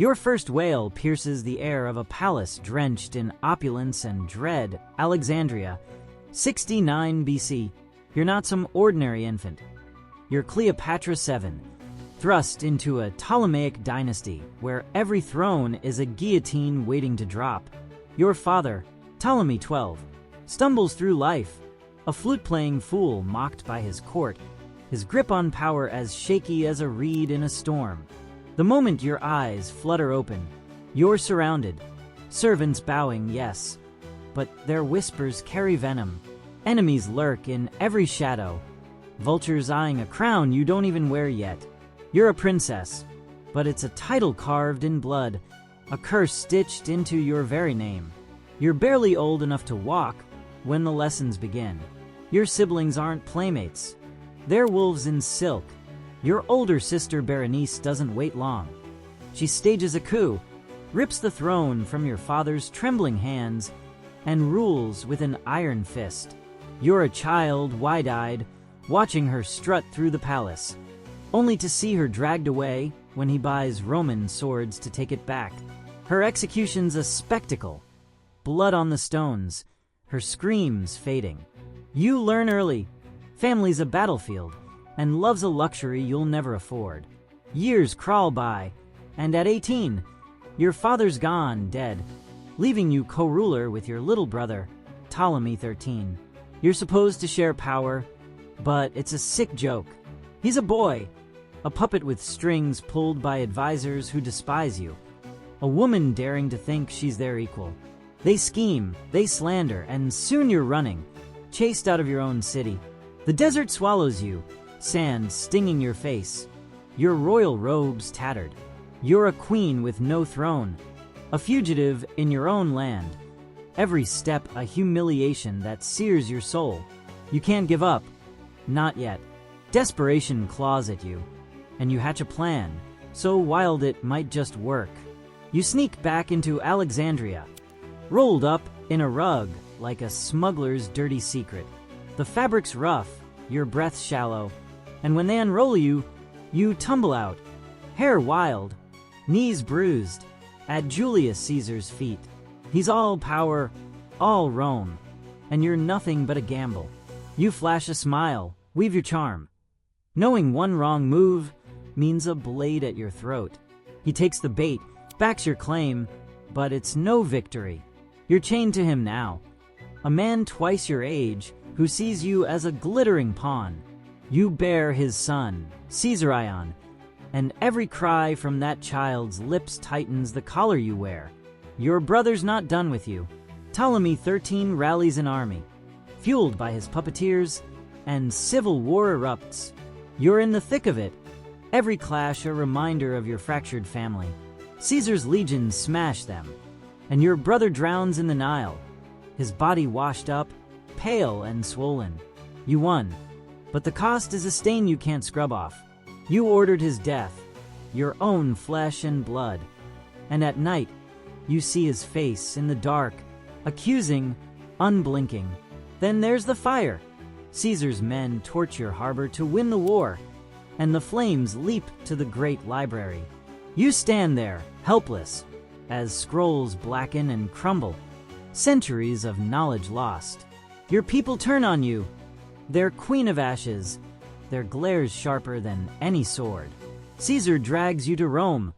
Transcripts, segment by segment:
Your first wail pierces the air of a palace drenched in opulence and dread. Alexandria, 69 BC. You're not some ordinary infant. You're Cleopatra VII, thrust into a Ptolemaic dynasty where every throne is a guillotine waiting to drop. Your father, Ptolemy XII, stumbles through life, a flute-playing fool mocked by his court, his grip on power as shaky as a reed in a storm. The moment your eyes flutter open, you're surrounded. Servants bowing, yes, but their whispers carry venom. Enemies lurk in every shadow. Vultures eyeing a crown you don't even wear yet. You're a princess, but it's a title carved in blood, a curse stitched into your very name. You're barely old enough to walk when the lessons begin. Your siblings aren't playmates. They're wolves in silk. Your older sister Berenice doesn't wait long. She stages a coup, rips the throne from your father's trembling hands, and rules with an iron fist. You're a child, wide-eyed, watching her strut through the palace, only to see her dragged away when he buys Roman swords to take it back. Her execution's a spectacle. Blood on the stones, her screams fading. You learn early. Family's a battlefield, and love's a luxury you'll never afford. Years crawl by, and at 18, your father's gone, dead, leaving you co-ruler with your little brother, Ptolemy XIII. You're supposed to share power, but it's a sick joke. He's a boy, a puppet with strings pulled by advisors who despise you, a woman daring to think she's their equal. They scheme, they slander, and soon you're running, chased out of your own city. The desert swallows you, sand stinging your face, your royal robes tattered. You're a queen with no throne, a fugitive in your own land. Every step a humiliation that sears your soul. You can't give up. Not yet. Desperation claws at you, and you hatch a plan, so wild it might just work. You sneak back into Alexandria, rolled up in a rug like a smuggler's dirty secret. The fabric's rough, your breath shallow, and when they unroll you, you tumble out, hair wild, knees bruised, at Julius Caesar's feet. He's all power, all Rome, and you're nothing but a gamble. You flash a smile, weave your charm. Knowing one wrong move means a blade at your throat. He takes the bait, backs your claim, but it's no victory. You're chained to him now, a man twice your age who sees you as a glittering pawn. You bear his son, Caesarion, and every cry from that child's lips tightens the collar you wear. Your brother's not done with you. Ptolemy XIII rallies an army, fueled by his puppeteers, and civil war erupts. You're in the thick of it, every clash a reminder of your fractured family. Caesar's legions smash them, and your brother drowns in the Nile, his body washed up, pale and swollen. You won, but the cost is a stain you can't scrub off. You ordered his death, your own flesh and blood, and at night, you see his face in the dark, accusing, unblinking. Then there's the fire. Caesar's men torch your harbor to win the war, and the flames leap to the great library. You stand there, helpless, as scrolls blacken and crumble, centuries of knowledge lost. Your people turn on you, their queen of ashes, their glares sharper than any sword. Caesar drags you to Rome,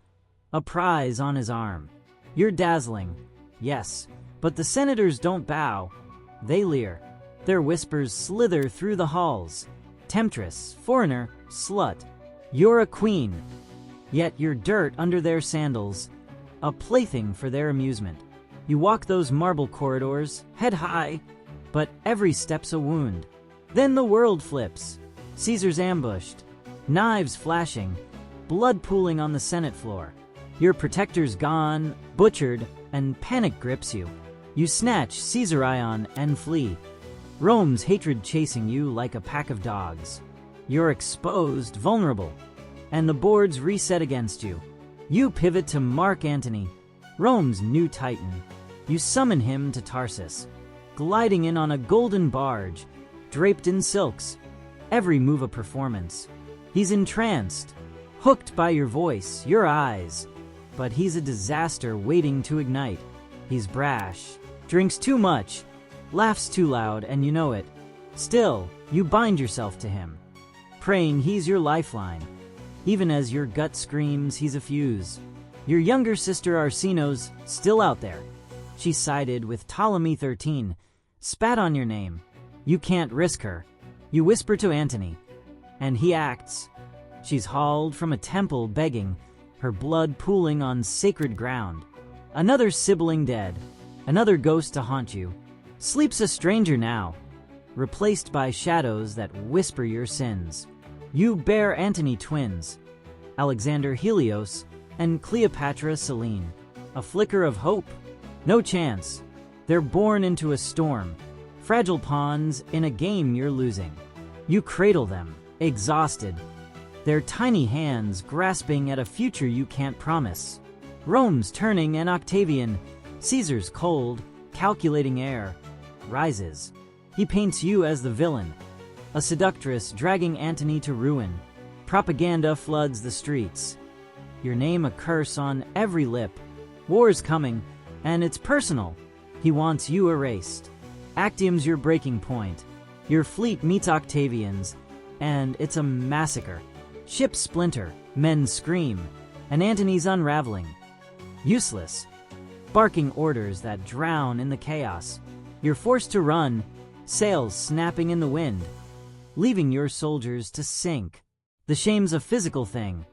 a prize on his arm. You're dazzling, yes, but the senators don't bow. They leer. Their whispers slither through the halls. Temptress, foreigner, slut. You're a queen, yet you're dirt under their sandals, a plaything for their amusement. You walk those marble corridors, head high, but every step's a wound. Then the world flips. Caesar's ambushed, knives flashing, blood pooling on the Senate floor. Your protector's gone, butchered, and panic grips you. You snatch Caesarion and flee, Rome's hatred chasing you like a pack of dogs. You're exposed, vulnerable, and the boards reset against you. You pivot to Mark Antony, Rome's new titan. You summon him to Tarsus, gliding in on a golden barge, draped in silks, every move a performance. He's entranced, hooked by your voice, your eyes, but he's a disaster waiting to ignite. He's brash, drinks too much, laughs too loud, and you know it. Still, you bind yourself to him, praying he's your lifeline, even as your gut screams he's a fuse. Your younger sister Arsinoe's still out there. She sided with Ptolemy XIII, spat on your name. You can't risk her. You whisper to Antony, and he acts. She's hauled from a temple begging, her blood pooling on sacred ground. Another sibling dead, another ghost to haunt you. Sleeps a stranger now, replaced by shadows that whisper your sins. You bear Antony twins, Alexander Helios and Cleopatra Selene. A flicker of hope? No chance. They're born into a storm, fragile pawns in a game you're losing. You cradle them, exhausted, their tiny hands grasping at a future you can't promise. Rome's turning and Octavian, Caesar's cold, calculating air, rises. He paints you as the villain, a seductress dragging Antony to ruin. Propaganda floods the streets. Your name a curse on every lip. War's coming, and it's personal. He wants you erased. Actium's your breaking point. Your fleet meets Octavian's, and it's a massacre. Ships splinter, men scream, and Antony's unraveling. Useless. Barking orders that drown in the chaos. You're forced to run, sails snapping in the wind, leaving your soldiers to sink. The shame's a physical thing,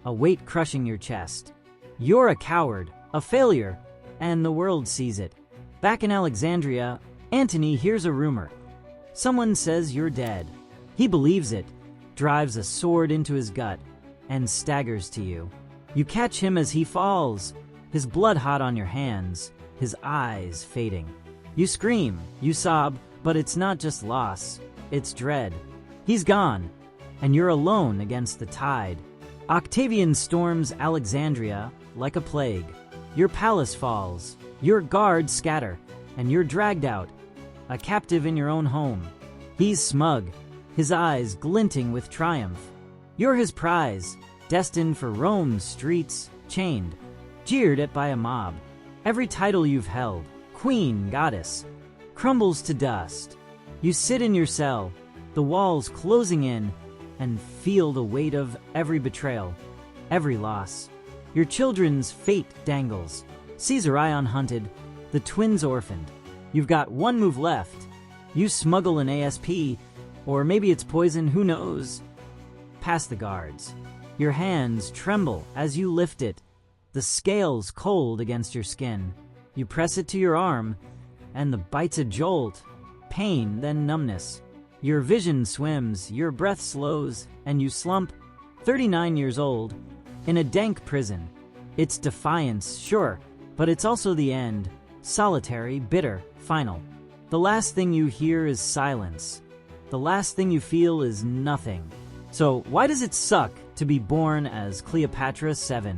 a weight crushing your chest. You're a coward, a failure, and the world sees it. Back in Alexandria, Antony hears a rumor. Someone says you're dead. He believes it, drives a sword into his gut, and staggers to you. You catch him as he falls, his blood hot on your hands, his eyes fading. You scream, you sob, but it's not just loss, it's dread. He's gone, and you're alone against the tide. Octavian storms Alexandria like a plague. Your palace falls, your guards scatter, and you're dragged out, a captive in your own home. He's smug, his eyes glinting with triumph. You're his prize, destined for Rome's streets, chained, jeered at by a mob. Every title you've held, queen, goddess, crumbles to dust. You sit in your cell, the walls closing in, and feel the weight of every betrayal, every loss. Your children's fate dangles. Caesarion hunted, the twins orphaned. You've got one move left. You smuggle an ASP, or maybe it's poison, who knows? Past the guards. Your hands tremble as you lift it, the scales cold against your skin. You press it to your arm, and the bite's a jolt, pain, then numbness. Your vision swims, your breath slows, and you slump, 39 years old, in a dank prison. It's defiance, sure, but it's also the end, solitary, bitter, final. The last thing you hear is silence. The last thing you feel is nothing. So why does it suck to be born as Cleopatra VII?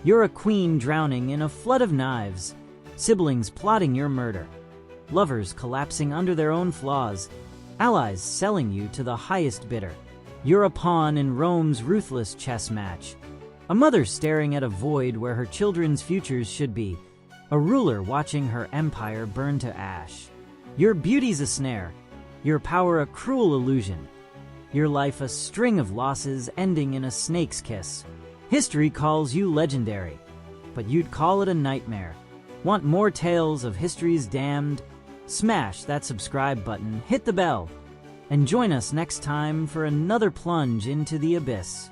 You're a queen drowning in a flood of knives, siblings plotting your murder, lovers collapsing under their own flaws, allies selling you to the highest bidder. You're a pawn in Rome's ruthless chess match, a mother staring at a void where her children's futures should be, a ruler watching her empire burn to ash. Your beauty's a snare, your power a cruel illusion, your life a string of losses ending in a snake's kiss. History calls you legendary, but you'd call it a nightmare. Want more tales of history's damned? Smash that subscribe button, hit the bell, and join us next time for another plunge into the abyss.